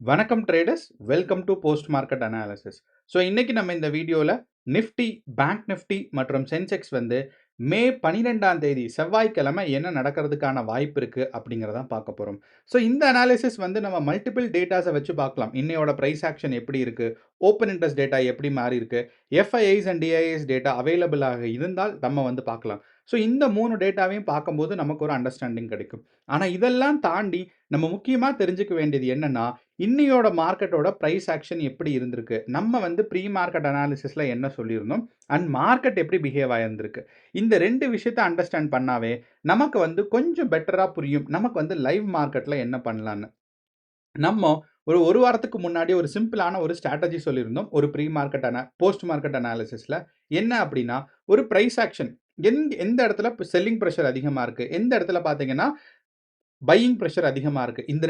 வணக்கம் traders, welcome to post market analysis. So இன்னைக்கு நம்ம இந்த வீடியோவில் நிஃப்டி, பேங்க் நிஃப்டி மற்றும் சென்செக்ஸ் வந்து மே 12ஆம் தேதி செவ்வாய்க்கிழமை என்ன நடக்கிறதுக்கான வாய்ப்பு இருக்குது அப்படிங்கிறதான் பார்க்க போகிறோம். ஸோ இந்த அனாலிசிஸ் வந்து நம்ம மல்டிபிள் டேட்டாஸை வச்சு பார்க்கலாம். இன்னையோட ப்ரைஸ் ஆக்ஷன் எப்படி இருக்குது, ஓப்பன் இன்ட்ரெஸ்ட் டேட்டா எப்படி மாறி இருக்கு, எஃப்ஐஐஸ் அண்ட் டிஐஎஸ் டேட்டா அவைலபிளாக இருந்தால் நம்ம வந்து பார்க்கலாம். ஸோ இந்த 3 டேட்டாவையும் பார்க்கும்போது நமக்கு ஒரு அண்டர்ஸ்டாண்டிங் கிடைக்கும். ஆனால் இதெல்லாம் தாண்டி நம்ம முக்கியமாக தெரிஞ்சுக்க வேண்டியது என்னன்னா, இன்னையோட மார்க்கெட்டோட பிரைஸ் ஆக்ஷன் எப்படி இருந்திருக்கு, நம்ம வந்து ப்ரீ மார்க்கெட் அனாலிசிஸ்ல என்ன சொல்லியிருந்தோம், அண்ட் மார்க்கெட் எப்படி பிஹேவ் ஆயிருந்திருக்கு. இந்த 2 விஷயத்தை அண்டர்ஸ்டாண்ட் பண்ணாவே நமக்கு வந்து கொஞ்சம் பெட்டரா புரியும் நமக்கு வந்து லைவ் மார்க்கெட்ல என்ன பண்ணலான்னு. நம்ம ஒரு வாரத்துக்கு முன்னாடி ஒரு சிம்பிளான ஒரு ஸ்ட்ராட்டஜி சொல்லியிருந்தோம் ஒரு ப்ரீ மார்க்கெட் போஸ்ட் மார்க்கெட் அனாலிசிஸ்ல. என்ன அப்படின்னா, ஒரு பிரைஸ் ஆக்ஷன் எந்த இடத்துல செல்லிங் ப்ரெஷர் அதிகமா இருக்கு, எந்த இடத்துல பாத்தீங்கன்னா பையிங் பிரஷர் அதிகமா இருக்கு. இந்த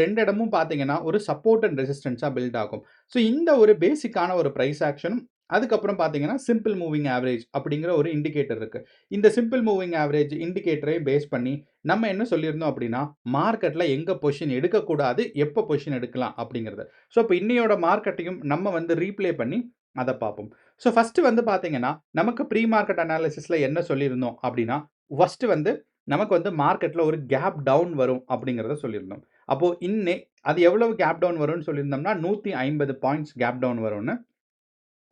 ரெண்டு இடமும் பார்த்தீங்கன்னா, ஒரு சப்போர்ட் அண்ட் ரெசிஸ்டன்ஸா பில்ட் ஆகும். ஸோ இந்த ஒரு பேசிக்கான ஒரு பிரைஸ் ஆக்ஷனும், அதுக்கப்புறம் பார்த்தீங்கன்னா, சிம்பிள் மூவிங் ஆவரேஜ் அப்படிங்கிற ஒரு இண்டிகேட்டர் இருக்கு. இந்த சிம்பிள் மூவிங் ஆவரேஜ் இண்டிகேட்டரை பேஸ் பண்ணி நம்ம என்ன சொல்லியிருந்தோம் அப்படின்னா, மார்க்கெட்ல எங்க பொசிஷன் எடுக்கக்கூடாது, எப்போ பொசிஷன் எடுக்கலாம் அப்படிங்கிறது. ஸோ இப்போ இன்னையோட மார்க்கெட்டையும் நம்ம வந்து ரீப்ளே பண்ணி அத பார்ப்போம். ஸோ ஃபர்ஸ்ட் வந்து பார்த்தீங்கன்னா, நமக்கு ப்ரீ மார்க்கெட் அனாலிசிஸ்ல என்ன சொல்லியிருந்தோம் அப்படின்னா, ஃபர்ஸ்ட் வந்து நமக்கு வந்து மார்க்கெட்ல ஒரு கேப் டவுன் வரும் அப்படிங்கிறத சொல்லியிருந்தோம். அப்போ அது எவ்வளவு கேப் டவுன் வரும்னு சொல்லியிருந்தோம்னா 150 பாயிண்ட்ஸ் கேப் டவுன் வரும்னு.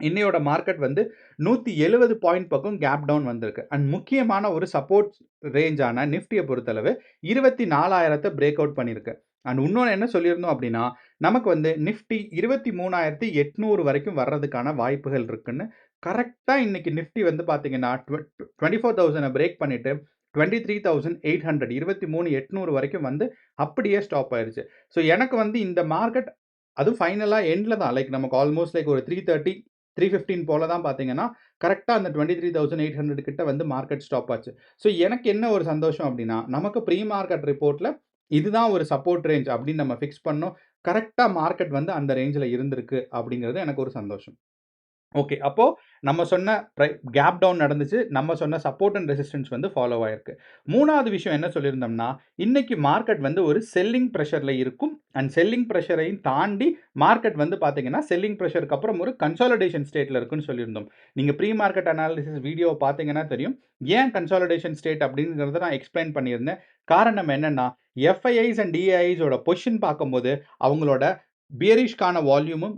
இன்னையோட மார்க்கெட் வந்து 170 பாயிண்ட் பக்கம் கேப் டவுன் வந்திருக்கு. அண்ட் முக்கியமான ஒரு சப்போர்ட் ரேஞ்சான நிஃப்டியை பொறுத்தளவு 24,000 பிரேக் அவுட் பண்ணியிருக்கு. அண்ட் இன்னொன்று என்ன சொல்லியிருந்தோம் அப்படின்னா, நமக்கு வந்து நிஃப்டி 23,800 வரைக்கும் வர்றதுக்கான வாய்ப்புகள் இருக்குன்னு. கரெக்டாக இன்னைக்கு நிஃப்டி வந்து பார்த்தீங்கன்னா 24,000 பிரேக் பண்ணிட்டு 23,800 23,800 வரைக்கும் வந்து அப்படியே ஸ்டாப் ஆயிருச்சு. ஸோ எனக்கு வந்து இந்த மார்க்கெட் அது ஃபைனலாக எண்டில் தான், லைக் நமக்கு ஆல்மோஸ்ட் லைக் ஒரு 330 315 போல தான் பார்த்தீங்கன்னா கரெக்டாக அந்த 23,800 கிட்ட வந்து மார்க்கெட் ஸ்டாப் ஆச்சு. ஸோ எனக்கு என்ன ஒரு சந்தோஷம் அப்படின்னா, நமக்கு ப்ரீ மார்க்கெட் ரிப்போர்ட்டில் இதுதான் ஒரு சப்போர்ட் ரேஞ்ச் அப்படின்னு நம்ம ஃபிக்ஸ் பண்ணோம். கரெக்டாக மார்க்கெட் வந்து அந்த ரேஞ்சில் இருந்திருக்கு அப்படிங்கிறது எனக்கு ஒரு சந்தோஷம். ஓகே. அப்போ நம்ம சொன்ன கேப் டவுன் நடந்துச்சு. நம்ம சொன்ன சப்போர்ட் அண்ட் ரெசிஸ்டன்ஸ் வந்து ஃபாலோ ஆயிருக்கு. 3வது விஷயம் என்ன சொல்லியிருந்தோம்னா, இன்னைக்கு மார்க்கெட் வந்து ஒரு செல்லிங் பிரஷர்ல இருக்கும். அண்ட் செல்லிங் பிரஷரையும் தாண்டி மார்க்கெட் வந்து பார்த்தீங்கன்னா, செல்லிங் பிரஷருக்கு அப்புறம் ஒரு கன்சாலிடேஷன் ஸ்டேட்ல இருக்குன்னு சொல்லியிருந்தோம். நீங்க ப்ரீ மார்க்கெட் அனாலிசிஸ் வீடியோவ பார்த்தீங்கன்னா தெரியும். ஏன் கன்சாலிடேஷன் ஸ்டேட் அப்படிங்கிறத நான் எக்ஸ்பிளைன் பண்ணியிருந்தேன். காரணம் என்னன்னா, எஃப்ஐஐஸ் அண்ட் டிஐஐஸோட பொசிஷன் பார்க்கும்போது அவங்களோட பியரிஷ்க்கான வால்யூமும்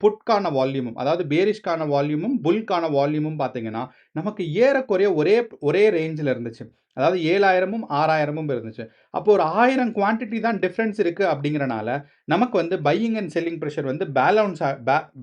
புட்கான வால்யூமும், அதாவது பேரிஷ்க்கான வால்யூமும், புல்க்கான வால்யூமும் பார்த்தீங்கன்னா, நமக்கு ஏறக்குறைய ஒரே ஒரே ரேஞ்சில இருந்துச்சு. அதாவது 7,000ம் 6,000ம் இருந்துச்சு. அப்போ ஒரு 1000 குவான்டிட்டி தான் டிஃபரன்ஸ் இருக்கு அப்படிங்கிறனால, நமக்கு வந்து பையிங் அண்ட் செல்லிங் பிரஷர் வந்து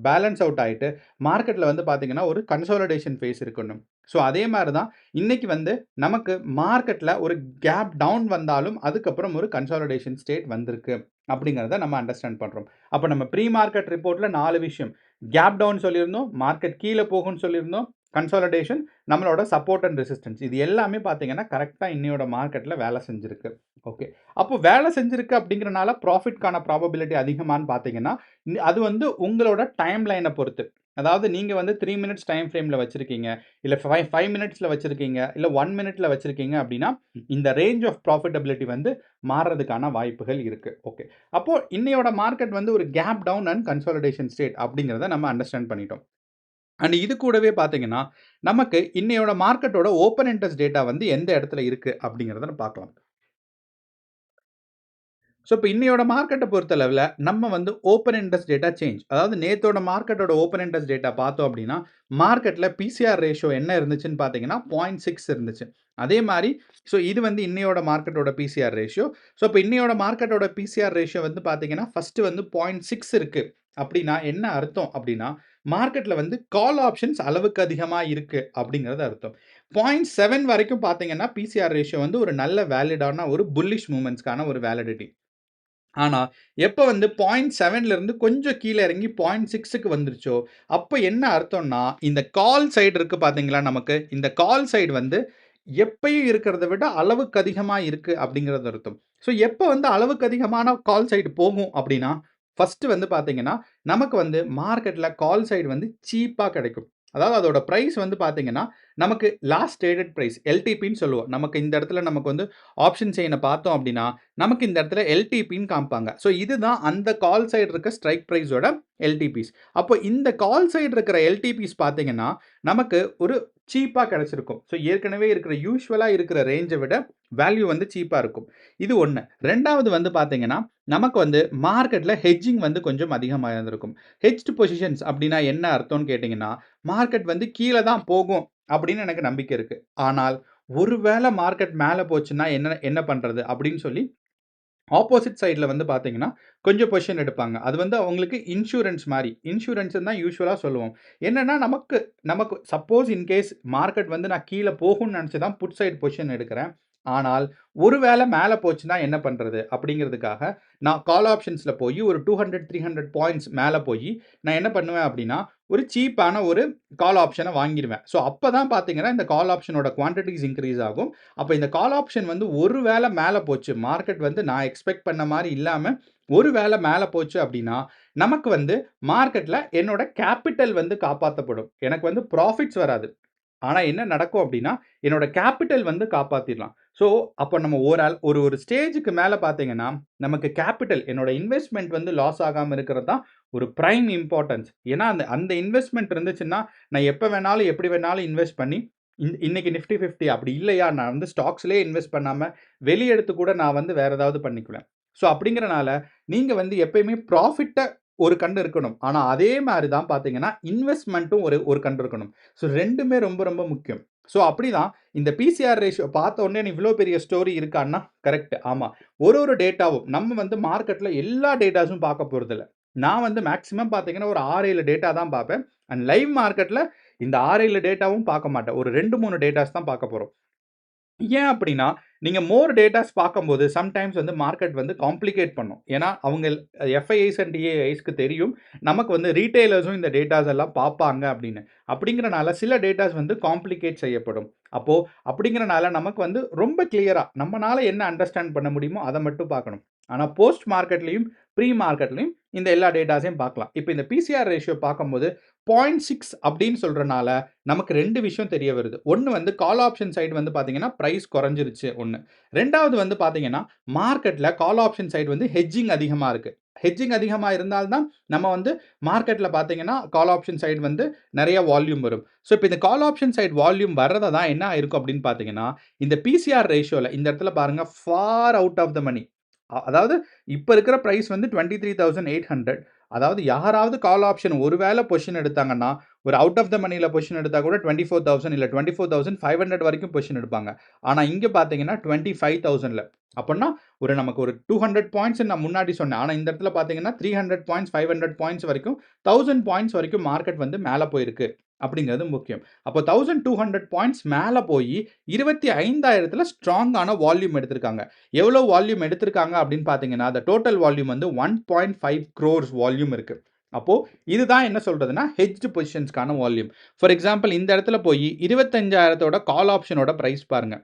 பேலன்ஸ் அவுட் ஆயிட்டு, மார்க்கெட்ல வந்து பார்த்தீங்கன்னா, ஒரு கன்சாலிடேஷன் ஃபேஸ் இருக்கணும். ஸோ அதே மாரி தான் இன்னைக்கு வந்து நமக்கு மார்க்கெட்ல ஒரு கேப் டவுன் வந்தாலும், அதுக்கப்புறம் ஒரு கன்சாலிடேஷன் ஸ்டேட் வந்திருக்கு அப்படிங்கிறத நம்ம அண்டர்ஸ்டாண்ட் பண்றோம். அப்ப நம்ம ப்ரீ மார்க்கெட் ரிப்போர்ட்ல 4 விஷயம். கேப் டவுன் சொல்லியிருந்தோம், மார்க்கெட் கீழ போகும்னு சொல்லியிருந்தோம், கன்சாலிடேஷன், நம்மளோட சப்போர்ட் அண்ட் ரெசிஸ்டன்ஸ். இது எல்லாமே பார்த்தீங்கன்னா, கரெக்ட்டா இன்னையோட மார்க்கெட்ல வேலை செஞ்சிருக்கு. ஓகே. அப்போ வேலை செஞ்சிருக்கு அப்படிங்கிறனால ப்ராஃபிட்க்கான ப்ராபபிலிட்டி அதிகமான்னு பார்த்தீங்கன்னா, அது வந்து உங்களோட டைம் லைன பொறுத்து. அதாவது நீங்க வந்து 3 மினிட்ஸ் டைம் ஃப்ரேம்ல வச்சிருக்கீங்க, இல்ல 5 மினிட்ஸ்ல வச்சிருக்கீங்க, இல்ல 1 மினிட்ல வச்சிருக்கீங்க அப்படின்னா, இந்த ரேஞ்ச் ஆஃப் ப்ராஃபிட்டபிலிட்டி வந்து மாறுறதுக்கான வாய்ப்புகள் இருக்கு. ஓகே. அப்போ இன்னையோட மார்க்கெட் வந்து ஒரு gap down and consolidation state அப்படிங்கிறத நம்ம அண்டர்ஸ்டாண்ட் பண்ணிட்டோம். அண்ட் இது கூடவே பார்த்தீங்கன்னா, நமக்கு இன்னையோட மார்க்கெட்டோட ஓப்பன் இன்ட்ரெஸ்ட் டேட்டா வந்து எந்த இடத்துல இருக்கு அப்படிங்கிறத பார்க்கலாம். ஸோ இப்போ இன்னையோட மார்க்கெட்ட பொறுத்தளவுல நம்ம வந்து ஓப்பன் இன்ட்ரெஸ்ட் டேட்டா சேஞ்ச், அதாவது நேத்தோட மார்க்கெட்டோட ஓப்பன் இன்ட்ரெஸ்ட் டேட்டா பார்த்தோம் அப்படின்னா, மார்க்கெட்ல பிசிஆர் ரேஷியோ என்ன இருந்துச்சுன்னு பார்த்தீங்கன்னா 0.6 இருந்துச்சு. அதே மாரி இது வந்து இன்னையோட மார்க்கெட்டோட பிசிஆர் ரேஷியோ. ஸோ இப்போ இன்னையோட மார்க்கெட்டோட பிசிஆர் ரேஷியோ வந்து பார்த்தீங்கன்னா, ஃபர்ஸ்ட் வந்து 0.6 இருக்கு. அப்படின்னா என்ன அர்த்தம் அப்படின்னா, மார்க்கெட்ல வந்து கால் ஆப்ஷன்ஸ் அளவுக்கு அதிகமா இருக்கு அப்படிங்கிறது அர்த்தம். 0.7 வரைக்கும் பார்த்தீங்கன்னா, பிசிஆர் ரேஷியோ வந்து ஒரு நல்ல வேலிடான ஒரு புல்லிஷ் மூவ்மெண்ட்ஸ்க்கான ஒரு வேலிடிட்டி. ஆனா, எப்ப வந்து 0.7ல இருந்து கொஞ்சம் கீழ இறங்கி 0.6க்கு வந்துருச்சோ, அப்ப என்ன அர்த்தம்னா, இந்த கால் சைடு இருக்கு பார்த்தீங்களா நமக்கு, இந்த கால் சைடு வந்து எப்பயும் இருக்கிறத விட அளவுக்கு அதிகமா இருக்கு அப்படிங்கிறது அர்த்தம். ஸோ எப்ப வந்து அளவுக்கு அதிகமான கால் சைடு போகும் அப்படின்னா, ஃபர்ஸ்ட் வந்து பார்த்தீங்கன்னா, நமக்கு வந்து மார்க்கெட்ல கால் சைடு வந்து சீப்பா கிடைக்கும். அதாவது அதோட பிரைஸ் வந்து பார்த்தீங்கன்னா, நமக்கு லாஸ்ட் ட்ரேடட் பிரைஸ் எல்டிபின்னு சொல்லுவோம். நமக்கு இந்த இடத்துல நமக்கு வந்து ஆப்ஷன் செயினை பார்த்தோம் அப்படின்னா, நமக்கு இந்த இடத்துல எல்டிபின்னு காமிப்பாங்க. ஸோ இதுதான் அந்த கால் சைடு இருக்க ஸ்ட்ரைக் பிரைஸோட எல்டிபிஸ். அப்போ இந்த கால் சைடு இருக்கிற எல்டிபிஸ் பார்த்தீங்கன்னா, நமக்கு ஒரு சீப்பா கிடைச்சிருக்கும். ஸோ ஏற்கனவே இருக்கிற யூசுவலா இருக்கிற ரேஞ்சை விட வேல்யூ வந்து சீப்பா இருக்கும். இது ஒண்ணு. 2வது வந்து பார்த்தீங்கன்னா, நமக்கு வந்து மார்க்கெட்ல ஹெட்ஜிங் வந்து கொஞ்சம் அதிகமா இருந்திருக்கும். ஹெட்ஜ்டு பொசிஷன்ஸ் அப்படின்னா என்ன அர்த்தம்னு கேட்டீங்கன்னா, மார்க்கெட் வந்து கீழ தான் போகும் அப்படின்னு எனக்கு நம்பிக்கை இருக்கு. ஆனால் ஒருவேளை மார்க்கெட் மேல போச்சுன்னா என்ன என்ன பண்றது அப்படின்னு சொல்லி ஆப்போசிட் சைட்ல வந்து பார்த்தீங்கன்னா, கொஞ்சம் பொசிஷன் எடுப்பாங்க. அது வந்து அவங்களுக்கு இன்சூரன்ஸ் மாரி. இன்சூரன்ஸ்ன்னு தான் யூசுவலா சொல்லுவோம். என்னன்னா, நமக்கு நமக்கு சப்போஸ் இன் கேஸ் மார்க்கெட் வந்து நான் கீழ போகும்னு நெனச்சு தான் புட் சைட் பொசிஷன் எடுக்கிறேன். ஆனால், ஒரு வேள மேல போச்சுன்னா என்ன பண்றது? அப்படிங்கிறதுக்காக, நான் கால் ஆப்ஷன்ஸ்ல போயி ஒரு 200, 300 பாயிண்ட்ஸ் மேல போயி, நான் என்ன பண்ணுவேன் அப்படின்னா, ஒரு சீப்பான ஒரு கால் ஆப்ஷன வாங்கிருவேன். ஸோ, அப்ப தான் பார்த்தீங்கன்னா, இந்த கால் ஆப்ஷனோட குவான்டிட்டீஸ் இன்கிரீஸ் ஆகும். அப்ப இந்த கால் ஆப்ஷன் வந்து ஒரு வேள மேல போச்சு, மார்க்கெட் வந்து நான் எக்ஸ்பெக்ட் பண்ண மாரி இல்லாம, ஒரு வேள மேல போச்சு அப்படின்னா, நமக்கு வந்து மார்க்கெட்ல என்னோட கேப்பிட்டல் வந்து காப்பாத்தப்படும். எனக்கு வந்து புராஃபிட்ஸ் வராது. ஆனா என்ன நடக்கும் அப்படின்னா, என்னோட கேப்பிட்டல் வந்து காப்பாத்திரலாம். ஸோ, அப்ப நம்ம ஒரு ஒரு ஸ்டேஜ்க்கு மேல பார்த்தீங்கன்னா, நமக்கு கேப்பிட்டல் என்னோட இன்வெஸ்ட்மென்ட் வந்து லாஸ் ஆகாம இருக்கிறது தான் ஒரு பிரைம் இம்பார்ட்டன்ஸ். ஏன்னா, அந்த அந்த இன்வெஸ்ட்மென்ட் இருந்துச்சுன்னா, நான் எப்ப வேணாலும், எப்படி வேணாலும் இன்வெஸ்ட் பண்ணி, இன்னைக்கு நிஃப்டி 50 அப்படி இல்லையா, நான் வந்து ஸ்டாக்ஸ்லயே இன்வெஸ்ட் பண்ணாம, வெளிய எடுத்து கூட நான் வந்து வேற ஏதாவது பண்ணிக்குவேன். ஸோ, அப்படிங்கிறனால, நீங்க வந்து எப்பயுமே ப்ராஃபிட்ட ஒரு கண்ணு இருக்கணும். ஆனா, அதே மாரி தான் பார்த்தீங்கன்னா, இன்வெஸ்ட்மென்ட்டும் ஒரு ஒரு கண்ணு இருக்கணும். ஸோ 2மே ரொம்ப ரொம்ப முக்கியம். ஸோ அப்படிதான் இந்த பிசிஆர் ரேஷியோ பார்த்த உடனே இவ்வளோ பெரிய ஸ்டோரி இருக்கான்னா, கரெக்ட். ஆமா. ஒரு ஒரு டேட்டாவும் நம்ம வந்து மார்க்கெட்ல எல்லா டேட்டாஸும் பார்க்க போறதில்ல. நான் வந்து மேக்ஸிமம் பார்த்தீங்கன்னா, ஒரு 6, 7 டேட்டா தான் பார்ப்பேன். அண்ட் லைவ் மார்க்கெட்ல இந்த 6, 7 டேட்டாவும் பார்க்க மாட்டேன். ஒரு 2, 3 டேட்டாஸ் தான் பார்க்க போறோம். ஏன் அப்படின்னா, நீங்க மோர் டேட்டாஸ் பார்க்கும்போது சம்டைம்ஸ் வந்து மார்க்கெட் வந்து காம்ப்ளிகேட் பண்ணும். ஏன்னா, அவங்க எஃப்ஐஐஸ் அண்ட் டிஐஐஸ்க்கு தெரியும். நமக்கு வந்து ரீட்டெய்லர்ஸும் இந்த டேட்டாஸ் எல்லாம் பார்ப்பாங்க அப்படின்னு. அப்படிங்கிறனால சில டேட்டாஸ் வந்து காம்ப்ளிகேட் செய்யப்படும். அப்போ அப்படிங்கிறனால நமக்கு வந்து ரொம்ப கிளியரா நம்மனால என்ன அண்டர்ஸ்டாண்ட் பண்ண முடியுமோ அத மட்டும் பார்க்கணும். ஆனா போஸ்ட் மார்க்கெட்லயும், ப்ரீ மார்க்கெட்லயும் இந்த எல்லா டேட்டாஸையும் பார்க்கலாம். இப்ப இந்த பிசிஆர் ரேஷியோ பார்க்கும்போது 0.6 அப்படின்னு சொல்றனால நமக்கு 2 விஷயம் தெரிய வருது. ஒண்ணு வந்து கால் ஆப்ஷன் சைடு வந்து பார்த்தீங்கன்னா, பிரைஸ் குறைஞ்சிருச்சு ஒண்ணு. 2வது வந்து பார்த்தீங்கன்னா, மார்க்கெட்ல கால் ஆப்ஷன் சைடு வந்து ஹெட்ஜிங் அதிகமா இருக்கு. ஹெட்ஜிங் அதிகமா இருந்தால் தான் நம்ம வந்து மார்க்கெட்ல பார்த்தீங்கன்னா, கால் ஆப்ஷன் சைடு வந்து நெறைய வால்யூம் வரும். ஸோ, இப்ப இந்த கால் ஆப்ஷன் சைடு வால்யூம் வர்றத தான் என்ன ஆயிருக்கும் அப்படின்னு பார்த்தீங்கன்னா, இந்த பிசிஆர் ரேஷியோல இந்த இடத்துல பாருங்க far out of the money. அதாவது இப்ப இருக்கிற பிரைஸ் வந்து 23,800. அதாவது யாராவது கால் ஆப்ஷன் ஒரு வேள பொசிஷன் எடுத்தாங்கன்னா, ஒரு அவுட் ஆஃப் த மனில பொசிஷன் எடுத்தா கூட 24,000 இல்ல 24,500 வரைக்கும் பொசிஷன் எடுப்பாங்க. ஆனா இங்க பார்த்தீங்கன்னா 25,000ல. அப்பன்னா நமக்கு ஒரு 200 பாயிண்ட்ஸ் நான் முன்னாடி சொன்னேன். ஆனா இந்த இடத்துல பார்த்தீங்கன்னா 300 பாயிண்ட்ஸ், 500 பாயிண்ட்ஸ் வரைக்கும் 1000 பாயிண்ட்ஸ் வரைக்கும் மார்க்கெட் வந்து மேல போயிருக்கு. அப்படிங்கிறது முக்கியம். அப்போ 1200 பாயிண்ட்ஸ் மேல போயி 25,000ல ஸ்ட்ராங்கான வால்யூம் எடுத்திருக்காங்க. எவ்வளோ வால்யூம் எடுத்திருக்காங்க அப்படின்னு பார்த்தீங்கன்னா, அந்த டோட்டல் வால்யூம் வந்து 1.5 க்ரோர்ஸ் வால்யூம் இருக்கு. அப்போ இதுதான் என்ன சொல்றதுன்னா, ஹெட்ஜ்டு பொசிஷன்ஸ்க்கான வால்யூம். ஃபார் எக்ஸாம்பிள் இந்த இடத்துல போயி 25,000 கால் ஆப்ஷனோட பிரைஸ் பாருங்க.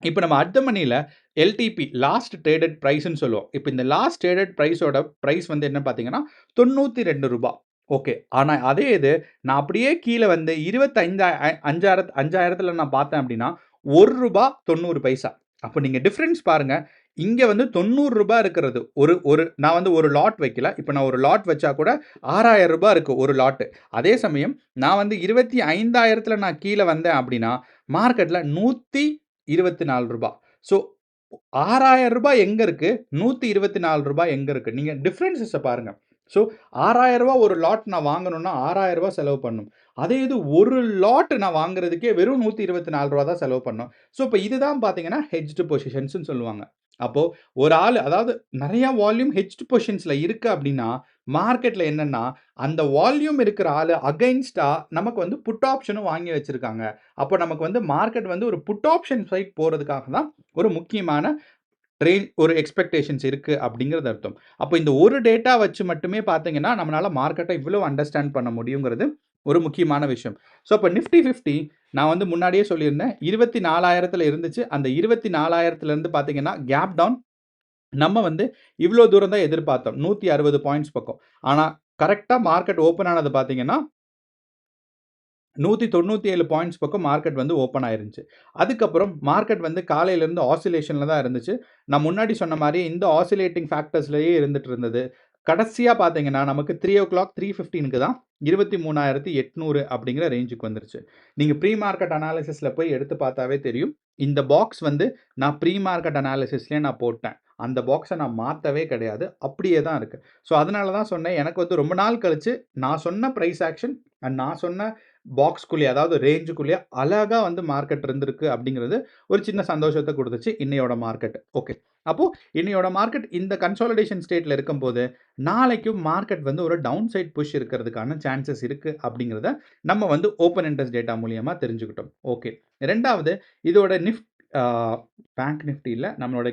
இப்ப நம்ம அட் த மனில எல்டிபி லாஸ்ட் ட்ரேடட் பிரைஸ்ன்னு சொல்லுவோம். இப்ப இந்த லாஸ்ட் ட்ரேடட் பிரைஸோட பிரைஸ் வந்து என்ன பார்த்தீங்கன்னா, ரூ. 92. ஓகே. ஆனா அதே இது நான் அப்படியே கீழ வந்து 5,000ல நான் பார்த்தேன் அப்படின்னா, ரூ. 1.90. அப்ப நீங்க டிஃபரன்ஸ் பாருங்க. இங்க வந்து ரூ. 90 இருக்கிறது. ஒரு ஒரு நான் வந்து ஒரு லாட் வைக்கல. இப்ப நான் ஒரு லாட் வச்சா கூட ரூ. 6,000 இருக்கு ஒரு லாட். அதே சமயம் நான் வந்து 25,000ல நான் கீழ வந்தேன் அப்படின்னா, மார்க்கெட்ல ரூ. 124. ஸோ ரூ. 6,000 எங்க இருக்கு? ரூ. 124 எங்க இருக்கு? நீங்க டிஃபரன்ஸஸ பாருங்க. ஸோ ரூ. 6,000 ஒரு லாட் நான் வாங்கணும்னா ரூ. 6,000 செலவு பண்ணணும். அதே இது ஒரு லாட் நான் வாங்குறதுக்கே வெறும் ரூ. 124 தான் செலவு பண்ணணும். ஸோ இப்ப இதுதான் பார்த்தீங்கன்னா, ஹெட்ஜ்டு பொசிஷன்ஸ்ன்னு சொல்லுவாங்க. அப்போ ஒரு ஆளு அதாவது நெறைய வால்யூம் ஹெட்ஜ்டு பொசிஷன்ஸ்ல இருக்கு அப்படின்னா, மார்க்கெட்ல என்னன்னா, அந்த வால்யூம் இருக்கிற ஆளு அகைன்ஸ்ட்டா நமக்கு வந்து புட் ஆப்ஷனும் வாங்கி வச்சிருக்காங்க. அப்போ நமக்கு வந்து மார்க்கெட் வந்து ஒரு புட் ஆப்ஷன் சைட் போறதுக்காக தான் ஒரு முக்கியமான ஒரு எக்ஸ்பெக்டேஷன்ஸ் இருக்கு அப்படிங்கிறது அர்த்தம். அப்போ இந்த ஒரு டேட்டா வச்சு மட்டுமே பார்த்தீங்கன்னா, நம்மளால மார்க்கெட்ட இவ்வளோ அண்டர்ஸ்டாண்ட் பண்ண முடியுங்கிறது ஒரு முக்கியமான விஷயம். ஸோ அப்ப நிஃப்டி 50 நான் வந்து முன்னாடியே சொல்லியிருந்தேன். 24,000ல இருந்துச்சு. அந்த 24,000லேருந்து பார்த்தீங்கன்னா, கேப் டவுன் நம்ம வந்து இவ்வளோ தூரம் தான் எதிர்பார்த்தோம். 160 பாயிண்ட்ஸ் பக்கம். ஆனா கரெக்ட்டா மார்க்கெட் ஓப்பன் ஆனது பார்த்தீங்கன்னா 197 பாயிண்ட்ஸ் பக்கம் மார்க்கெட் வந்து ஓப்பன் ஆயிருந்துச்சு. அதுக்கப்புறம் மார்க்கெட் வந்து காலையிலேருந்து ஆசிலேஷனில் தான் இருந்துச்சு. நான் முன்னாடி சொன்ன மாதிரி இந்த ஆசிலேட்டிங் ஃபேக்டர்ஸ்லேயே இருந்துட்டு இருந்தது. கடைசியாக பார்த்தீங்கன்னா நமக்கு 3:00 3:15க்கு தான் 23,800 அப்படிங்கிற ரேஞ்சுக்கு வந்துருச்சு. நீங்கள் ப்ரீ மார்க்கெட் அனாலிசிஸில் போய் எடுத்து பார்த்தாவே தெரியும். இந்த பாக்ஸ் வந்து நான் ப்ரீ மார்க்கெட் அனாலிசிஸ்லேயே நான் போட்டேன். அந்த பாக்ஸை நான் மாற்றவே கிடையாது. அப்படியே தான் இருக்குது. ஸோ அதனால தான் சொன்னேன், எனக்கு வந்து ரொம்ப நாள் கழிச்சு நான் சொன்ன ப்ரைஸ் ஆக்ஷன் அண்ட் நான் சொன்ன பாக்ஸ்குள்ளேயே, அதாவது ரேஞ்சுக்குள்ளேயே அழகா வந்து மார்க்கெட் இருந்திருக்கு அப்படிங்கிறது ஒரு சின்ன சந்தோஷத்தை கொடுத்துச்சு இன்னையோட மார்க்கெட். ஓகே, அப்போ இன்னையோட மார்க்கெட் இந்த கன்சாலிடேஷன் ஸ்டேட்ல இருக்கும்போது நாளைக்கும் மார்க்கெட் வந்து ஒரு டவுன் சைட் புஷ் இருக்கிறதுக்கான சான்சஸ் இருக்கு அப்படிங்கிறத நம்ம வந்து ஓப்பன் இன்ட்ரெஸ்ட் டேட்டா மூலியமா தெரிஞ்சுக்கிட்டோம். ஓகே, ரெண்டாவது இதோட பேங்க் நிஃப்டியில் நம்மளோட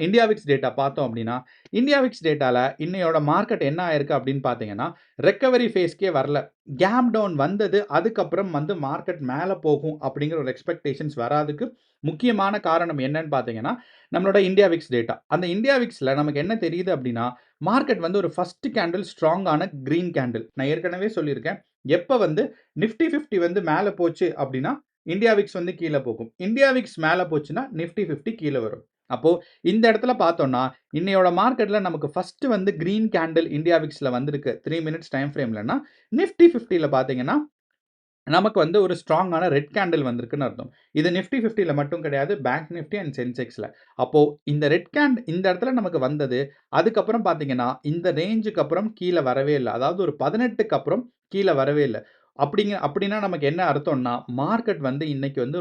இந்தியா விக்ஸ் டேட்டா பார்த்தோம் அப்படின்னா, இந்தியா விக்ஸ் டேட்டாவில் இன்னையோட மார்க்கெட் என்ன ஆயிருக்கு அப்படின்னு பார்த்தீங்கன்னா, ரெக்கவரி ஃபேஸ்க்கே வரல. கேப் டவுன் வந்தது, அதுக்கப்புறம் வந்து மார்க்கெட் மேலே போகும் அப்படிங்கிற ஒரு எக்ஸ்பெக்டேஷன்ஸ் வராதுக்கு முக்கியமான காரணம் என்னன்னு பார்த்தீங்கன்னா, நம்மளோட இந்தியா விக்ஸ் டேட்டா. அந்த இந்தியா விக்ஸில் நமக்கு என்ன தெரியுது அப்படின்னா, மார்க்கெட் வந்து ஒரு ஃபர்ஸ்ட் கேண்டில் ஸ்ட்ராங்கான கிரீன் கேண்டில். நான் ஏற்கனவே சொல்லியிருக்கேன், எப்போ வந்து நிஃப்டி 50 வந்து மேலே போச்சு அப்படின்னா இந்தியா விக்ஸ் வந்து கீழே போகும். இந்தியா விக்ஸ் மேலே போச்சுன்னா நிஃப்டி 50 கீழே வரும். அப்போ இந்த இடத்துல பார்த்தோம்னா இன்னையோட மார்க்கெட்ல நமக்கு ஃபர்ஸ்ட் வந்து கிரீன் கேண்டில் இந்தியா விக்ஸ்ல வந்திருக்கு 3 மினிட்ஸ் டைம் ஃப்ரேம்லன்னா, நிஃப்டி 50ல பார்த்தீங்கன்னா நமக்கு வந்து ஒரு ஸ்ட்ராங்கான ரெட் கேண்டில் வந்திருக்குன்னு அர்த்தம். இது நிஃப்டி 50ல மட்டும் கிடையாது, பேங்க் நிஃப்டி அண்ட் சென்செக்ஸ்ல. அப்போ இந்த ரெட் இந்த இடத்துல நமக்கு வந்தது. அதுக்கப்புறம் பார்த்தீங்கன்னா இந்த ரேஞ்சுக்கு அப்புறம் கீழே வரவே இல்லை. அதாவது ஒரு 18க்கு அப்புறம் கீழே வரவே இல்லை. அப்படின்னா நமக்கு என்ன அர்த்தம்னா, மார்க்கெட் வந்து இன்னைக்கு வந்து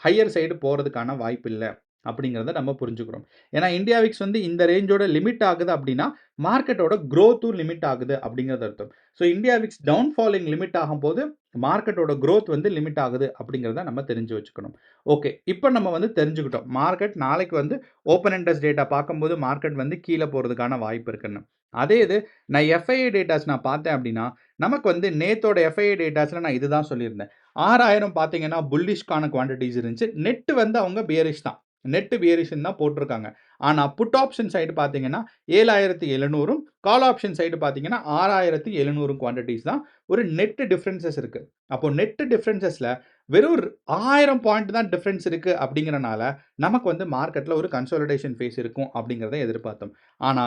ஹையர் சைடு போறதுக்கான வாய்ப்பு இல்ல அப்படிங்கிறத நம்ம புரிஞ்சுக்கிறோம். ஏன்னா இந்தியா விக்ஸ் வந்து இந்த ரேஞ்சோட லிமிட் ஆகுது அப்படின்னா, மார்க்கெட்டோட குரோத்தும் லிமிட் ஆகுது அப்படிங்கிறது அர்த்தம். So India VIX down falling limit ஆகும்போது மார்க்கெட்டோட growth வந்து லிமிட் ஆகுது அப்படிங்கிறத நம்ம தெரிஞ்சு வச்சுக்கணும். ஓகே, இப்போ நம்ம வந்து தெரிஞ்சுக்கிட்டோம். மார்க்கெட் நாளைக்கு வந்து ஓப்பன் இன்ட்ரெஸ்ட் டேட்டா பார்க்கும்போது மார்க்கெட் வந்து கீழே போறதுக்கான வாய்ப்பு இருக்குன்னு. அதே இது நான் எஃப்ஐஐ டேட்டாஸ் நான் பார்த்தேன் அப்படின்னா, நமக்கு வந்து நேத்தோட எஃப்ஐஐ டேட்டாஸ்ல நான் இதுதான் சொல்லியிருந்தேன். 6,000 பார்த்தீங்கன்னா புல்லிஷ்கான குவான்டிட்டிஸ் இருந்துச்சு. நெட் வந்து அவங்க பியரிஷ் தான். நெட் பியரிஷ்ன்னு தான் போட்டிருக்காங்க. ஆனா புட் ஆப்ஷன் சைடு பார்த்தீங்கன்னா 7,700ம், கால் ஆப்ஷன் சைடு பார்த்தீங்கன்னா 6,700 குவான்டிட்டிஸ் தான் ஒரு நெட் டிஃபரன்சஸ் இருக்கு. அப்போ நெட் டிஃபரன்சஸ்ல வெறும் 1000 பாயிண்ட் தான் டிஃபரன்ஸ் இருக்கு அப்படிங்கிறனால நமக்கு வந்து மார்க்கெட்ல ஒரு கன்சாலிடேஷன் ஃபேஸ் இருக்கும் அப்படிங்கிறத எதிர்பார்த்தோம். ஆனா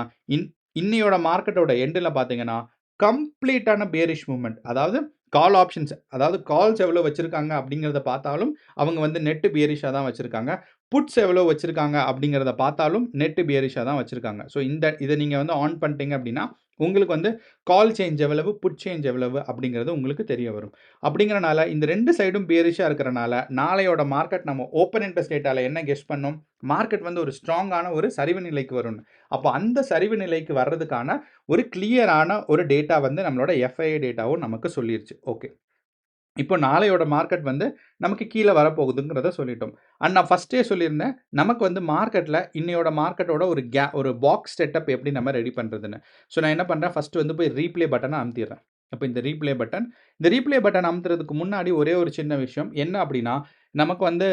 இன்னையோட மார்க்கெட்டோட எண்டுல பார்த்தீங்கன்னா கம்ப்ளீட்டான பேரிஷ் மூவ்மெண்ட். அதாவது கால் ஆப்ஷன்ஸ், அதாவது கால்ஸ் எவ்வளோ வச்சிருக்காங்க அப்படிங்கிறத பார்த்தாலும் அவங்க வந்து நெட் பியரிஷா தான் வச்சிருக்காங்க. புட்ஸ் எவ்வளோ வச்சிருக்காங்க அப்படிங்கிறத பார்த்தாலும் நெட் பியரிஷா தான் வச்சிருக்காங்க. ஸோ இதை நீங்க வந்து ஆன் பண்ணிட்டீங்க அப்படின்னா உங்களுக்கு வந்து கால் சேஞ்ச் எவ்வளவு, புட் சேஞ்ச் எவ்வளவு அப்படிங்கிறது உங்களுக்கு தெரிய வரும். அப்படிங்கிறனால இந்த 2 சைடும் பியரிஷா இருக்கிறனால நாளையோட மார்க்கெட் நம்ம ஓப்பன் இன்ட்ரெஸ்ட் டேட்டால என்ன கெஸ் பண்ணோம்? மார்க்கெட் வந்து ஒரு ஸ்ட்ராங்கான ஒரு சரிவு நிலைக்கு வரும்னு. அப்போ அந்த சரிவு நிலைக்கு வர்றதுக்கான ஒரு கிளியரான ஒரு டேட்டா வந்து நம்மளோட எஃப்ஐஐ டேட்டாவும் நமக்கு சொல்லிருச்சு. ஓகே, இப்போ நாளையோட மார்க்கெட் வந்து நமக்கு கீழே வரப்போகுதுங்கிறத சொல்லிட்டோம். அண்ட் நான் ஃபர்ஸ்ட்டே சொல்லியிருந்தேன், நமக்கு வந்து மார்க்கெட்டில் இன்னையோட மார்க்கெட்டோட ஒரு பாக்ஸ் செட்டப் எப்படி நம்ம ரெடி பண்ணுறதுன்னு. ஸோ நான் என்ன பண்ணுறேன், ஃபஸ்ட்டு வந்து போய் ரீப்ளே பட்டனை அமுத்திடுறேன். அப்போ இந்த ரீப்ளே பட்டன் அமுத்துறதுக்கு முன்னாடி ஒரே ஒரு சின்ன விஷயம் என்ன அப்படின்னா, நமக்கு வந்து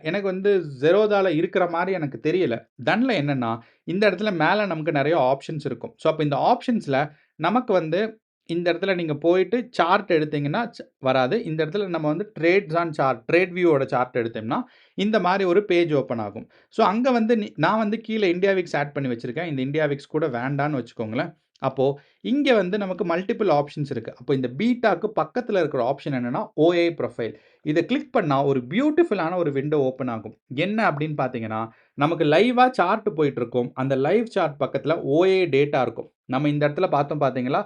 எனக்கு வந்து ஜெரோதால இருக்கிற மாதிரி எனக்கு தெரியல. தன்ல என்னன்னா, இந்த இடத்துல மேலே நமக்கு நிறைய ஆப்ஷன்ஸ் இருக்கும். ஸோ அப்போ இந்த ஆப்ஷன்ஸில் நமக்கு வந்து இந்த இடத்துல நீங்க போயிட்டு சார்ட் எடுத்தீங்கன்னா வராது. இந்த இடத்துல நம்ம வந்து ட்ரேட் வியூவோட சார்ட் எடுத்தோம்னா, இந்த மாரி ஒரு பேஜ் ஓப்பன் ஆகும். ஸோ அங்க வந்து நான் வந்து கீழ இந்தியா விக்ஸ் ஆட் பண்ணி வச்சிருக்கேன். இந்த இந்தியா விக்ஸ் கூட வேண்டான்னு வச்சுக்கோங்களேன். அப்போ இங்க வந்து நமக்கு மல்டிபிள் ஆப்ஷன்ஸ் இருக்கு. அப்போ இந்த பீட்டாக்கு பக்கத்துல இருக்கிற ஆப்ஷன் என்னன்னா, ஓஏ ப்ரொஃபைல். இத கிளிக் பண்ணா ஒரு பியூட்டிஃபுல்லான ஒரு விண்டோ ஓப்பன் ஆகும். என்ன அப்படின்னு பார்த்தீங்கன்னா, நமக்கு லைவா சார்ட் போயிட்டு இருக்கும். அந்த லைவ் சார்ட் பக்கத்துல ஓஏ டேட்டா இருக்கும். நம்ம இந்த இடத்துல பார்த்தோம் பார்த்தீங்களா?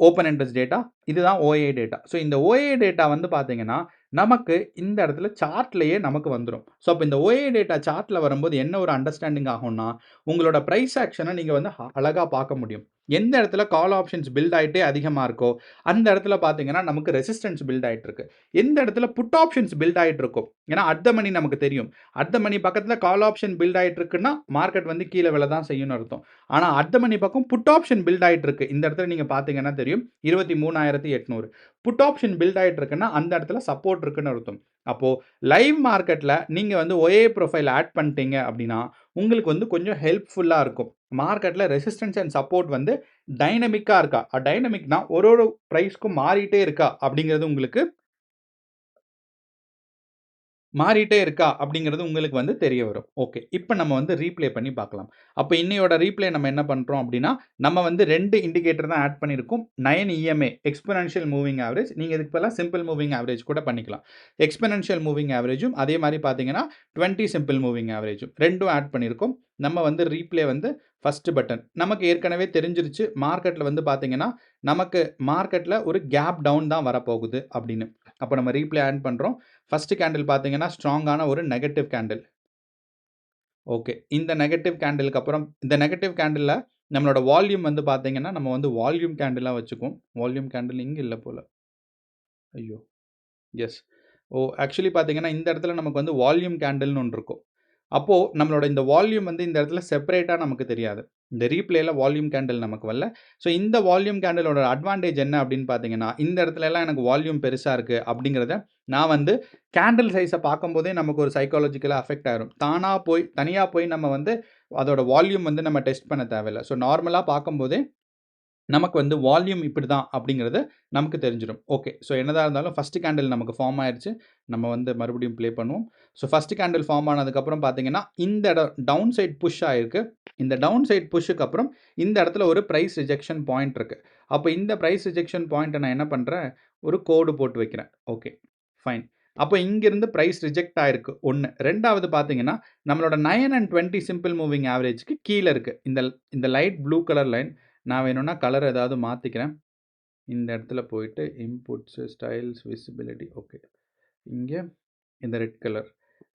Open interest data. இதுதான் ஓஏ டேட்டா. ஸோ இந்த ஓஏ டேட்டா வந்து பார்த்தீங்கன்னா, நமக்கு இந்த இடத்துல சார்ட்லயே நமக்கு வந்துரும். ஸோ அப்ப இந்த ஓஏ டேட்டா சார்ட்ல வரும்போது என்ன ஒரு அண்டர்ஸ்டாண்டிங் ஆகும்னா, உங்களோட பிரைஸ் ஆக்ஷன நீங்க வந்து அழகா பார்க்க முடியும். எந்த இடத்துல கால் ஆப்ஷன்ஸ் பில்ட் ஆயிட்டே அதிகமா இருக்கோ, அந்த இடத்துல பார்த்தீங்கன்னா, நமக்கு ரெசிஸ்டன்ஸ் பில்ட் ஆயிட்டு இருக்கு. எந்த இடத்துல புட் ஆப்ஷன்ஸ் பில்ட் ஆயிட்டு இருக்கோ, ஏன்னா அட் த மனி நமக்கு தெரியும். அட் த மனி பக்கத்துல கால் ஆப்ஷன் பில்ட் ஆயிட்டு இருக்குன்னா, மார்க்கெட் வந்து கீழ விழ தான் செய்யும்னு அர்த்தம். ஆனா அட் த மனி பக்கம் புட் ஆப்ஷன் பில்ட் ஆயிட்டு இருக்கு. இந்த இடத்துல நீங்க பார்த்தீங்கன்னா தெரியும். 23,800 புட் ஆப்ஷன் பில்ட் ஆயிட்டு இருக்குன்னா, அந்த இடத்துல சப்போர்ட் இருக்குன்னு அர்த்தம். அப்போ லைவ் மார்க்கெட்ல நீங்க வந்து ஒரே ப்ரொஃபைல் ஆட் பண்ணிட்டீங்க அப்படின்னா, உங்களுக்கு வந்து கொஞ்சம் ஹெல்ப்ஃபுல்லா இருக்கும். மார்க்கெட்ல ரெசிஸ்டன்ஸ் அண்ட் சப்போர்ட் வந்து டைனமிக்கா இருக்கா? டைனமிக்னா ஒரு பிரைஸ்க்கும் மாறிட்டே இருக்கா? அப்படிங்கிறது உங்களுக்கு மாறிட்டே இருக்கா அப்படிங்கிறது உங்களுக்கு வந்து தெரிய வரும். ஓகே. இப்ப நம்ம வந்து ரீப்ளே பண்ணி பார்க்கலாம். அப்ப இன்னையோட ரீப்ளே நம்ம என்ன பண்றோம் அப்படின்னா, நம்ம வந்து 2 இண்டிகேட்டர் தான் ஆட் பண்ணியிருக்கோம். 9 இஎம்ஏ எக்ஸ்போனென்ஷியல் மூவிங் ஆவரேஜ். நீங்க இதுக்கு பதிலா சிம்பிள் மூவிங் ஆவரேஜ் கூட பண்ணிக்கலாம். எக்ஸ்போனென்ஷியல் மூவிங் ஆவரேஜும் அதே மாரி பார்த்தீங்கன்னா, 20 சிம்பிள் மூவிங் ஆவரேஜும் 2ம் ஆட் பண்ணியிருக்கோம். நம்ம வந்து ரீப்ளே வந்து ஃபர்ஸ்ட் பட்டன். நமக்கு ஏற்கனவே தெரிஞ்சிருச்சு மார்க்கெட்ல வந்து பார்த்தீங்கன்னா, நமக்கு மார்க்கெட்ல ஒரு கேப் டவுன் தான் வரப்போகுது அப்படின்னு. அப்ப நம்ம ரீப்ளே ஆட் பண்றோம். ஃபர்ஸ்ட் கேண்டில் பார்த்தீங்கன்னா, ஸ்ட்ராங்கான ஒரு நெகட்டிவ் கேண்டில். ஓகே. இந்த நெகட்டிவ் கேண்டிலுக்கு அப்புறம் இந்த நெகட்டிவ் கேண்டில்ல நம்மளோட வால்யூம் வந்து பார்த்தீங்கன்னா, நம்ம வந்து வால்யூம் கேண்டிலா வச்சுக்குவோம். வால்யூம் கேண்டில் இங்க இல்ல போல. ஐயோ! எஸ். ஆக்சுவலி பார்த்தீங்கன்னா, இந்த இடத்துல நமக்கு வந்து வால்யூம் கேண்டில்னு ஒண்ணு இருக்கும். அப்போ நம்மளோட இந்த வால்யூம் வந்து இந்த இடத்துல செப்பரேட்டா நமக்கு தெரியாது. இந்த ரீப்ளேல வால்யூம் கேண்டில் நமக்கு வரல. ஸோ இந்த வால்யூம் கேண்டிலோட அட்வான்டேஜ் என்ன அப்படின்னு பார்த்தீங்கன்னா, இந்த இடத்துலலாம் எனக்கு வால்யூம் பெருசா இருக்கு அப்படிங்கிறத நான் வந்து கேண்டில் சைஸ பார்க்கும்போதே நமக்கு ஒரு சைக்காலஜிக்கலா அஃபெக்ட் ஆயிரும். தனியா போய் நம்ம வந்து அதோட வால்யூம் வந்து நம்ம டெஸ்ட் பண்ண தேவையில்ல. ஸோ நார்மலா பார்க்கும்போதே நமக்கு வந்து வால்யூம் இப்படிதான் அப்படிங்கிறது நமக்கு தெரிஞ்சிடும். ஓகே. ஸோ என்னதான் இருந்தாலும் ஃபர்ஸ்ட் கேண்டில் நமக்கு ஃபார்ம் ஆயிருச்சு. நம்ம வந்து மறுபடியும் ப்ளே பண்ணுவோம். ஸோ ஃபர்ஸ்ட் கேண்டில் ஃபார்ம் ஆனதுக்கப்புறம் பார்த்தீங்கன்னா, இந்த இடம் டவுன் சைட் புஷ் ஆயிருக்கு. இந்த டவுன் சைட் புஷ்ஷுக்கு அப்புறம் இந்த இடத்துல ஒரு பிரைஸ் ரிஜெக்ஷன் பாயிண்ட் இருக்கு. அப்ப இந்த பிரைஸ் ரிஜெக்ஷன் பாயிண்ட்ட நான் என்ன பண்றேன், ஒரு கோடு போட்டு வைக்கிறேன். ஓகே. ஃபைன். அப்ப இங்கிருந்து பிரைஸ் ரிஜெக்ட் ஆயிருக்கு 1. 2வது பார்த்தீங்கன்னா, நம்மளோட 9 அண்ட் 20 சிம்பிள் மூவிங் ஆவரேஜ்க்கு கீழ இருக்கு. இந்த லைட் ப்ளூ கலர் லைன். நான் வேணும்னா கலர் ஏதாவது மாத்திக்கிறேன். இந்த இடத்துல போயிட்டு இன்புட்ஸ், ஸ்டைல்ஸ், விசிபிலிட்டி ஓகே. இங்க இந்த red colour.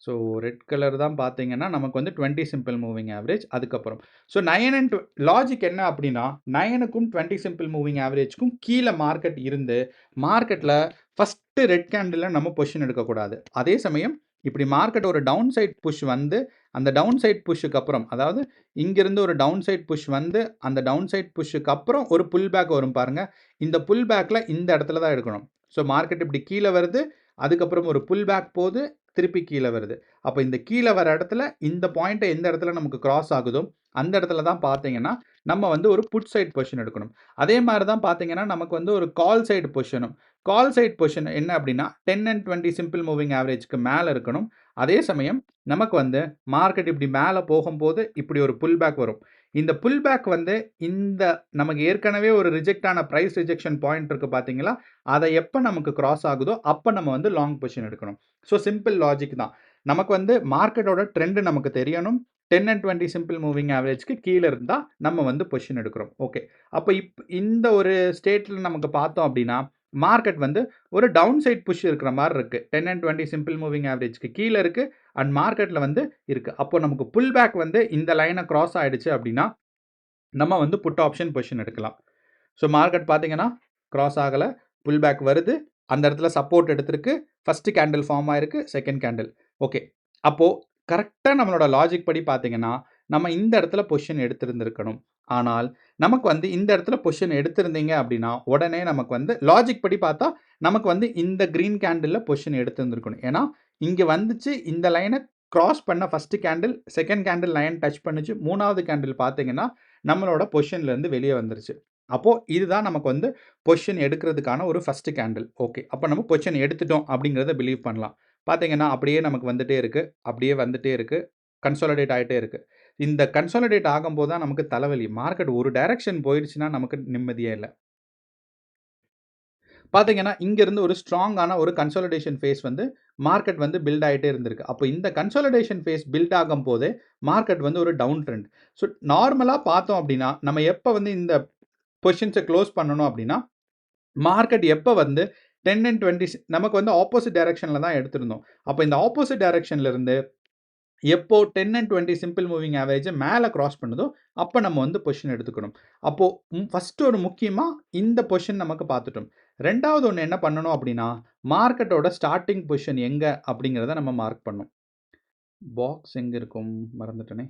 So red colour தான் பார்த்தீங்கன்னா, நமக்கு வந்து 20 சிம்பிள் மூவிங் ஆவரேஜ். அதுக்கப்புறம் ஸோ 9 அண்ட் லாஜிக் என்ன அப்படின்னா, 9க்கும் 20 சிம்பிள் மூவிங் ஆவரேஜ்க்கும் கீழ மார்க்கெட் இருந்து, மார்க்கெட்ல ஃபர்ஸ்ட் ரெட் கேண்டில்ல நம்ம பொசிஷன் எடுக்கக்கூடாது. அதே சமயம் இப்படி மார்க்கெட் ஒரு டவுன் சைட் புஷ் வந்து, அந்த டவுன் சைட் புஷ்ஷுக்கு அப்புறம், அதாவது இங்கிருந்து ஒரு டவுன் சைட் புஷ் வந்து, அந்த டவுன் சைட் புஷ்ஷுக்கு அப்புறம் ஒரு புல் பேக் வரும் பாருங்க. இந்த புல் பேக்ல இந்த இடத்துல தான் எடுக்கணும். ஸோ மார்க்கெட் இப்படி கீழ வருது. அதுக்கப்புறம் ஒரு புல் பேக் போது. திருப்பி கீழ வருது. அப்ப இந்த கீழ வர இடத்துல இந்த பாயிண்ட்ட எந்த இடத்துல நமக்கு கிராஸ் ஆகுதோ, அந்த இடத்துல தான் பார்த்தீங்கன்னா, நம்ம வந்து ஒரு புட் சைட் பொசிஷன் எடுக்கணும். அதே மாரி தான் பார்த்தீங்கன்னா, நமக்கு வந்து ஒரு கால் சைடு பொசிஷனும். கால் சைட் பொசிஷன் என்ன அப்டின்னா, 10 அண்ட் 20 சிம்பிள் மூவிங் ஆவரேஜ்க்கு மேல இருக்கணும். அதே சமயம் நமக்கு வந்து மார்க்கெட் இப்டி மேல போகும்போது, இப்டி ஒரு புல் பேக் வரும். இந்த புல் பேக் வந்து இந்த நமக்கு ஏற்கனவே ஒரு ரிஜெக்ட் ஆன பிரைஸ் ரிஜெக்ஷன் பாயிண்ட் இருக்கு பார்த்தீங்களா? அத எப்ப நமக்கு கிராஸ் ஆகுதோ, அப்ப நம்ம வந்து லாங் பொசிஷன் எடுக்கணும். ஸோ சிம்பிள் லாஜிக் தான். நமக்கு வந்து மார்க்கெட்டோட ட்ரெண்ட் நமக்கு தெரியணும். 10 அண்ட் 20 சிம்பிள் மூவிங் ஆவரேஜ்க்கு கீழ இருந்தா நம்ம வந்து பொசிஷன் எடுக்கிறோம். ஓகே. அப்ப இந்த ஒரு ஸ்டேட்ல நமக்கு பார்த்தோம் அப்டின்னா, மார்க்கெட் வந்து ஒரு டவுன் சைட் புஷ் இருக்கிற மாரி இருக்கு. 10 அண்ட் 20 சிம்பிள் மூவிங் ஆவரேஜ்க்கு கீழ இருக்கு அண்ட் மார்க்கெட்ல வந்து இருக்கு. அப்போ நமக்கு புல் பேக் வந்து இந்த லைன கிராஸ் ஆயிடுச்சு அப்டின்னா, நம்ம வந்து புட் ஆப்ஷன் பொசிஷன் எடுக்கலாம். ஸோ மார்க்கெட் பார்த்தீங்கன்னா, கிராஸ் ஆகல. புல் பேக் வருது. அந்த இடத்துல சப்போர்ட் எடுத்திருக்கு. ஃபர்ஸ்ட் கேண்டில் ஃபார்ம் ஆயிருக்கு. Second candle. ஓகே. அப்போ கரெக்ட்டா நம்மளோட லாஜிக் படி பார்த்தீங்கன்னா, நம்ம இந்த இடத்துல பொசிஷன் எடுத்திருந்திருக்கணும். ஆனால், நமக்கு வந்து இந்த இடத்துல பொசிஷன் எடுத்திருந்தீங்க அப்டின்னா, உடனே நமக்கு வந்து லாஜிக் படி பார்த்தா, நமக்கு வந்து இந்த கிரீன் கேண்டில்ல பொசிஷன் எடுத்திருந்திருக்கணும். ஏன்னா, இங்க வந்துச்சு இந்த லைன கிராஸ் பண்ண first candle, second candle line touch பண்ணுச்சு. 3வது கேண்டில் பார்த்தீங்கன்னா, நம்மளோட பொசிஷன்ல இருந்து வெளிய வந்துருச்சு. அப்போ இதுதான் நமக்கு வந்து பொசிஷன் எடுக்கிறதுக்கான ஒரு ஃபர்ஸ்ட் கேண்டில். ஓகே. அப்ப நம்ம பொசிஷன் எடுத்துட்டோம் அப்படிங்கிறத பிலீவ் பண்ணலாம். பார்த்தீங்கன்னா, அப்படியே நமக்கு வந்துட்டே இருக்கு. அப்படியே வந்துட்டே இருக்கு. கன்சாலிடேட் ஆயிட்டே இருக்கு. இந்த கன்சாலிடேட் ஆகும்போது தான் நமக்கு தலைவலி. மார்க்கெட் ஒரு டைரக்ஷன் போயிருச்சுன்னா நமக்கு நிம்மதியே இல்ல. பார்த்தீங்கன்னா, இங்கிருந்து ஒரு ஸ்ட்ராங்கான ஒரு கன்சாலிடேஷன் ஃபேஸ் வந்து மார்க்கெட் வந்து பில்ட் ஆயிட்டே இருந்திருக்கு. அப்போ இந்த கன்சாலிடேஷன் ஃபேஸ் பில்ட் ஆகும்போதே மார்க்கெட் வந்து ஒரு டவுன் ட்ரெண்ட். ஸோ நார்மலா பார்த்தோம் அப்படின்னா, நம்ம எப்ப வந்து இந்த பொசிஷன்ஸ குளோஸ் பண்ணணும் அப்படின்னா, மார்க்கெட் எப்ப வந்து 10 அண்ட் 20 நமக்கு வந்து ஆப்போசிட் டைரக்ஷன்ல தான் எடுத்திருந்தோம். அப்ப இந்த ஆப்போசிட் டைரக்ஷன்ல இருந்து எப்போ 10 அண்ட் 20 சிம்பிள் மூவிங் ஆவரேஜ மேல கிராஸ் பண்ணுதோ, அப்ப நம்ம வந்து பொசிஷன் எடுத்துக்கணும். அப்போ ஃபர்ஸ்ட் ஒரு முக்கியமா இந்த பொசிஷன் நமக்கு பார்த்துட்டோம். 2வது ஒண்ணு என்ன பண்ணணும் அப்படின்னா, மார்க்கெட்டோட ஸ்டார்ட்டிங் பொசிஷன் எங்க அப்படிங்கிறத நம்ம மார்க் பண்ணணும். பாக்ஸ் எங்க இருக்கும்? மறந்துட்டனே.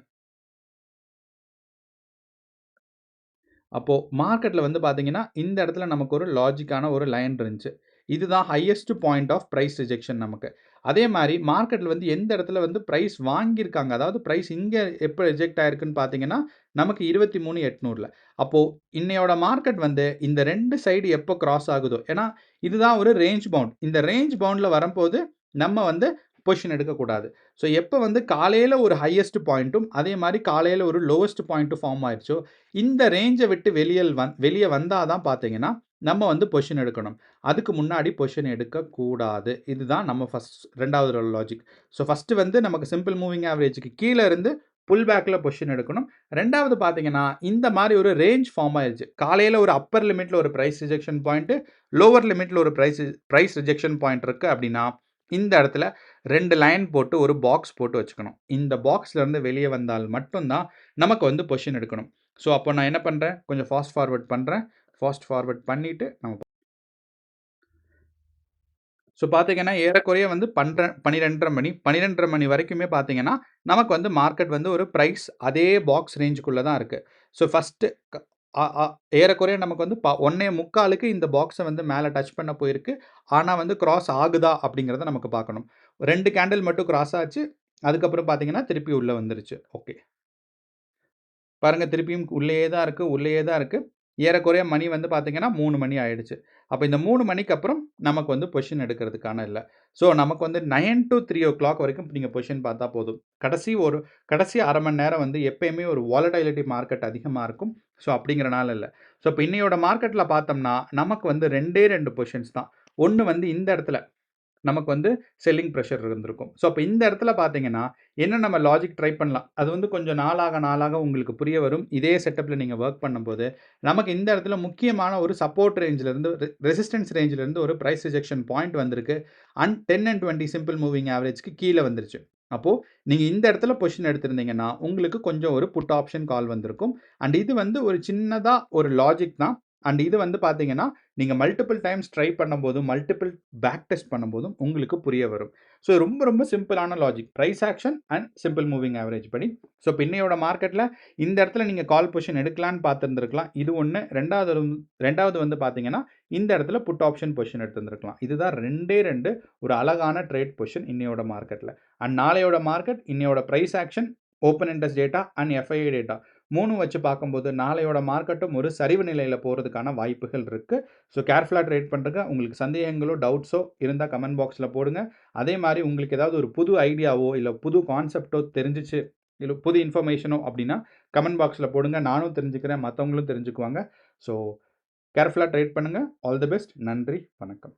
அப்போ மார்க்கெட்ல வந்து பார்த்தீங்கன்னா, இந்த இடத்துல நமக்கு ஒரு லாஜிக்கான ஒரு லைன் இருந்துச்சு. இதுதான் highest point of price rejection நமக்கு. அதே மாரி மார்க்கெட்ல வந்து எந்த இடத்துல வந்து பிரைஸ் வாங்கியிருக்காங்க. அதாவது பிரைஸ் இங்க எப்ப ரிஜெக்ட் ஆயிருக்குன்னு பார்த்தீங்கன்னா, நமக்கு 23,800ல. அப்போ இன்னையோட மார்க்கெட் வந்து இந்த 2 சைடு எப்போ கிராஸ் ஆகுதோ ஏன்னா, இதுதான் ஒரு ரேஞ்ச் பவுண்ட். இந்த ரேஞ்ச் பவுண்ட்ல வரும்போது நம்ம வந்து பொசிஷன் எடுக்கக்கூடாது. ஸோ எப்போ வந்து காலையில் ஒரு ஹையஸ்ட் பாயிண்ட்டும் அதே மாதிரி காலையில் ஒரு லோவஸ்ட் பாயிண்ட்டும் ஃபார்ம் ஆயிடுச்சோ, இந்த ரேஞ்சை விட்டு வெளியே வந்தால் தான் பார்த்தீங்கன்னா நம்ம வந்து பொசிஷன் எடுக்கணும். அதுக்கு முன்னாடி பொசிஷன் எடுக்கக்கூடாது. இதுதான் நம்ம ரெண்டாவது லாஜிக். ஸோ ஃபஸ்ட்டு வந்து நமக்கு சிம்பிள் மூவிங் ஆவரேஜுக்கு கீழே இருந்து புல் பேக்கில் பொசிஷன் எடுக்கணும். ரெண்டாவது பார்த்தீங்கன்னா இந்த மாதிரி ஒரு ரேஞ்ச் ஃபார்ம் ஆயிடுச்சு. காலையில் ஒரு அப்பர் லிமிட்டில் ஒரு ப்ரைஸ் ரிஜெக்ஷன் பாயிண்ட்டு, லோவர் லிமிட்டில் ஒரு ப்ரைஸ் ரிஜெக்ஷன் பாயிண்ட் இருக்குது அப்படின்னா இந்த இடத்துல 2 லைன் போட்டு ஒரு பாக்ஸ் போட்டு வச்சுக்கணும். இந்த பாக்ஸ்லேருந்து வெளியே வந்தால் மட்டும்தான் நமக்கு வந்து பொசிஷன் எடுக்கணும். ஸோ அப்போ நான் என்ன பண்ணுறேன், கொஞ்சம் ஃபாஸ்ட் ஃபார்வர்ட் பண்ணுறேன். ஃபாஸ்ட் ஃபார்வர்ட் பண்ணிவிட்டு நம்ம ஸோ பார்த்தீங்கன்னா ஏறக்குறைய வந்து 12:30 மணி 12:30 மணி வரைக்குமே பார்த்தீங்கன்னா நமக்கு வந்து மார்க்கெட் வந்து ஒரு ப்ரைஸ் அதே பாக்ஸ் ரேஞ்சுக்குள்ளே தான் இருக்குது. ஸோ ஃபஸ்ட்டு ஏறக்குறைய நமக்கு வந்து 1:45க்கு இந்த பாக்ஸை வந்து மேலே டச் பண்ண போயிருக்கு. ஆனால் வந்து கிராஸ் ஆகுதா அப்படிங்கிறத நமக்கு பார்க்கணும். 2 கேண்டில் மட்டும் கிராஸ் ஆச்சு. அதுக்கப்புறம் பார்த்தீங்கன்னா திருப்பி உள்ளே வந்துருச்சு. ஓகே, பாருங்கள் திருப்பியும் உள்ளேயே தான் இருக்குது, உள்ளேயே தான் இருக்குது. ஏறக்குறைய மணி வந்து பார்த்தீங்கன்னா 3 மணி ஆயிடுச்சு. அப்போ இந்த 3 மணிக்கு அப்புறம் நமக்கு வந்து பொசிஷன் எடுக்கிறதுக்கான இல்லை. ஸோ நமக்கு வந்து 9 to 3 வரைக்கும் நீங்கள் பொசிஷன் பார்த்தா போதும். கடைசி அரை மணி நேரம் வந்து எப்பயுமே ஒரு வாலடைலிட்டி மார்க்கெட் அதிகமாக இருக்கும். ஸோ அப்படிங்கிறனால இல்லை. ஸோ இப்போ இன்னையோட மார்க்கெட்டில் பார்த்தோம்னா நமக்கு வந்து 2 பொசிஷன்ஸ் தான். ஒன்று வந்து இந்த இடத்துல நமக்கு வந்து செல்லிங் ப்ரெஷர் இருந்திருக்கும். ஸோ அப்போ இந்த இடத்துல பார்த்தீங்கன்னா என்ன நம்ம லாஜிக் ட்ரை பண்ணலாம். அது வந்து கொஞ்சம் நாளாக உங்களுக்கு புரிய வரும். இதே செட்டப்பில் நீங்கள் ஒர்க் பண்ணும்போது நமக்கு இந்த இடத்துல முக்கியமான ஒரு சப்போர்ட் ரேஞ்சிலேருந்து ரெசிஸ்டன்ஸ் ரேஞ்சிலேருந்து ஒரு ப்ரைஸ் ரிஜெக்ஷன் பாயிண்ட் வந்திருக்கு. அண்ட் 10 and 20 சிம்பிள் மூவிங் ஆவரேஜ்க்கு கீழே வந்துருச்சு. அப்போது நீங்கள் இந்த இடத்துல பொசிஷன் எடுத்திருந்தீங்கன்னா உங்களுக்கு கொஞ்சம் ஒரு புட் ஆப்ஷன் கால் வந்திருக்கும். அண்ட் இது வந்து ஒரு சின்னதாக ஒரு லாஜிக் தான். அண்ட் இது வந்து பார்த்தீங்கன்னா நீங்கள் மல்டிபிள் டைம்ஸ் ட்ரை பண்ணும்போதும் மல்டிபிள் பேக் டெஸ்ட் பண்ணும்போதும் உங்களுக்கு புரிய வரும். ஸோ ரொம்ப ரொம்ப சிம்பிளான logic, price action and simple moving average படி. ஸோ இப்போ இன்னையோட மார்க்கெட்டில் இந்த இடத்துல நீங்கள் கால் பொசிஷன் எடுக்கலான்னு பார்த்துருந்துருக்கலாம். இது ஒன்று. ரெண்டாவது வந்து பார்த்தீங்கன்னா இந்த இடத்துல புட் ஆப்ஷன் பொசிஷன் எடுத்துருந்துருக்கலாம். இதுதான் 2 ஒரு அழகான ட்ரேட் பொசிஷன் இன்னையோட மார்க்கெட்டில். அண்ட் நாளையோட மார்க்கெட் இன்னையோட price action, open interest data and FII data 3 வச்சு பார்க்கும்போது நாளையோட மார்க்கெட்டும் ஒரு சரிவு நிலையில் போகிறதுக்கான வாய்ப்புகள் இருக்குது. ஸோ கேர்ஃபுல்லாக ட்ரேட் பண்ணுறங்க. உங்களுக்கு சந்தேகங்களோ டவுட்ஸோ இருந்தால் கமெண்ட் பாக்ஸில் போடுங்க. அதே மாதிரி உங்களுக்கு ஏதாவது ஒரு புது ஐடியாவோ இல்லை புது கான்செப்டோ தெரிஞ்சிச்சு, இல்லை புது இன்ஃபர்மேஷனோ அப்படின்னா கமெண்ட் பாக்ஸில் போடுங்க. நானும் தெரிஞ்சுக்கிறேன், மற்றவங்களும் தெரிஞ்சுக்குவாங்க. ஸோ கேர்ஃபுல்லாக ட்ரேட் பண்ணுங்கள். All the best. நன்றி, வணக்கம்.